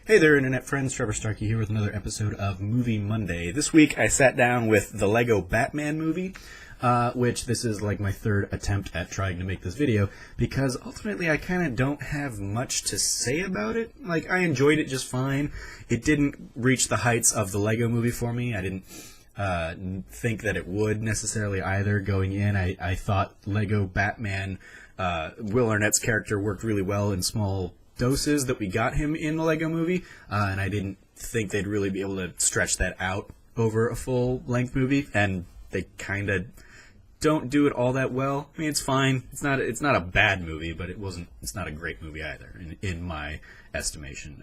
Hey there, Internet friends. Trevor Starkey here with another episode of Movie Monday. This week I sat down with the Lego Batman movie, which this is like my third attempt at trying to make this video, because ultimately I kind of don't have much to say about it. Like, I enjoyed it just fine. It didn't reach the heights of the Lego movie for me. I didn't think that it would necessarily either going in. I thought Lego Batman, Will Arnett's character worked really well in small doses that we got him in the Lego movie, and I didn't think they'd really be able to stretch that out over a full-length movie, and they kind of don't do it all that well. I mean, it's fine. It's not a bad movie, but it's not a great movie either, in my estimation.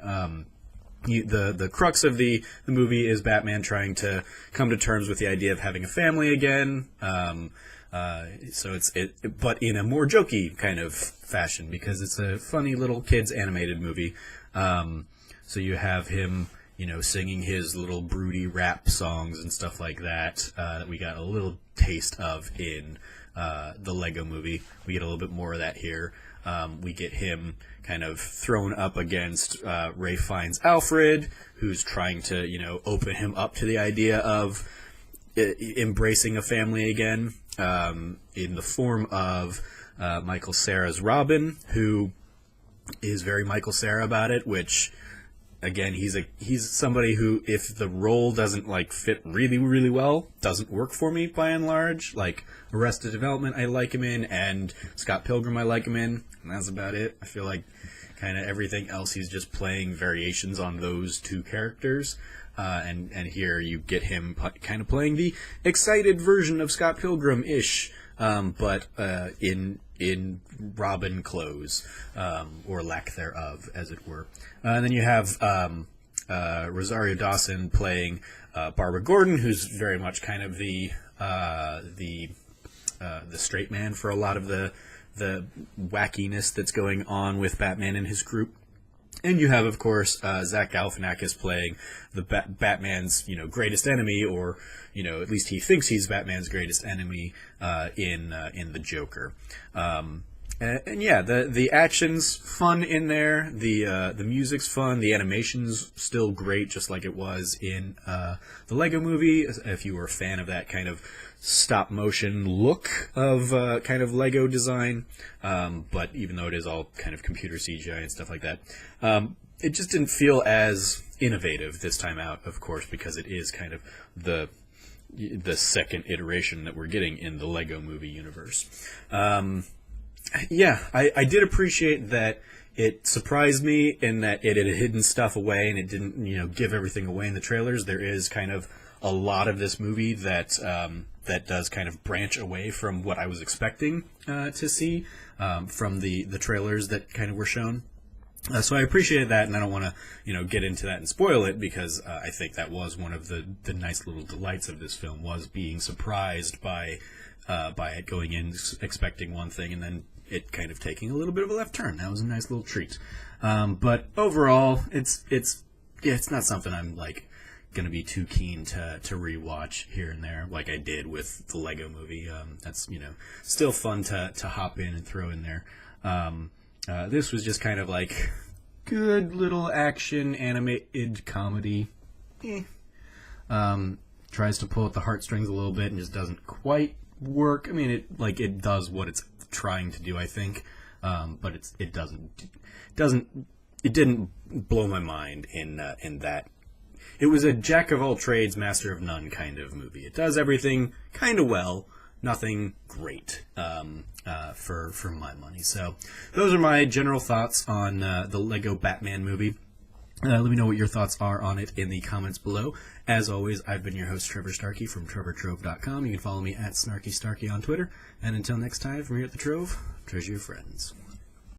The crux of the movie is Batman trying to come to terms with the idea of having a family again. So but in a more jokey kind of fashion, because it's a funny little kids animated movie. So you have him, singing his little broody rap songs and stuff like that, that we got a little taste of in the Lego movie. We get a little bit more of that here. We get him kind of thrown up against Ralph Fiennes' Alfred, who's trying to, open him up to the idea of embracing a family again, in the form of Michael Cera's Robin, who is very Michael Cera about it, which, again, he's somebody who, if the role doesn't fit really, really well, doesn't work for me by and large. Like Arrested Development I like him in, and Scott Pilgrim I like him in, and that's about it. I feel like kind of everything else he's just playing variations on those two characters. And here you get him kind of playing the excited version of Scott Pilgrim-ish, but in Robin clothes, or lack thereof, as it were. And then you have Rosario Dawson playing Barbara Gordon, who's very much kind of the straight man for a lot of the wackiness that's going on with Batman and his group. And you have, of course, Zach Galifianakis playing the Batman's, greatest enemy, or, at least he thinks he's Batman's greatest enemy, in the Joker. And yeah, the action's fun in there. The music's fun. The animation's still great, just like it was in the Lego movie. If you were a fan of that kind of stop-motion look of kind of Lego design, but even though it is all kind of computer CGI and stuff like that, it just didn't feel as innovative this time out, of course, because it is kind of the second iteration that we're getting in the Lego movie universe. Yeah, I did appreciate that it surprised me in that it had hidden stuff away and it didn't, give everything away in the trailers. There is kind of a lot of this movie that does kind of branch away from what I was expecting to see from the trailers that kind of were shown. So I appreciated that, and I don't want to, get into that and spoil it, because I think that was one of the nice little delights of this film, was being surprised by it going in expecting one thing and then it kind of taking a little bit of a left turn. That was a nice little treat. But overall, it's not something I'm going to be too keen to rewatch here and there, like I did with the Lego movie. That's still fun to hop in and throw in there. This was just kind of good little action animated comedy. Tries to pull at the heartstrings a little bit and just doesn't quite work. I mean, it does what it's trying to do, I think, but it didn't blow my mind in that. It was a jack of all trades, master of none kind of movie. It does everything kind of well, nothing great, for my money. So those are my general thoughts on the Lego Batman movie. Let me know what your thoughts are on it in the comments below. As always, I've been your host, Trevor Starkey from TrevorTrove.com. You can follow me at SnarkyStarkey on Twitter. And until next time, from here at the Trove, treasure your friends.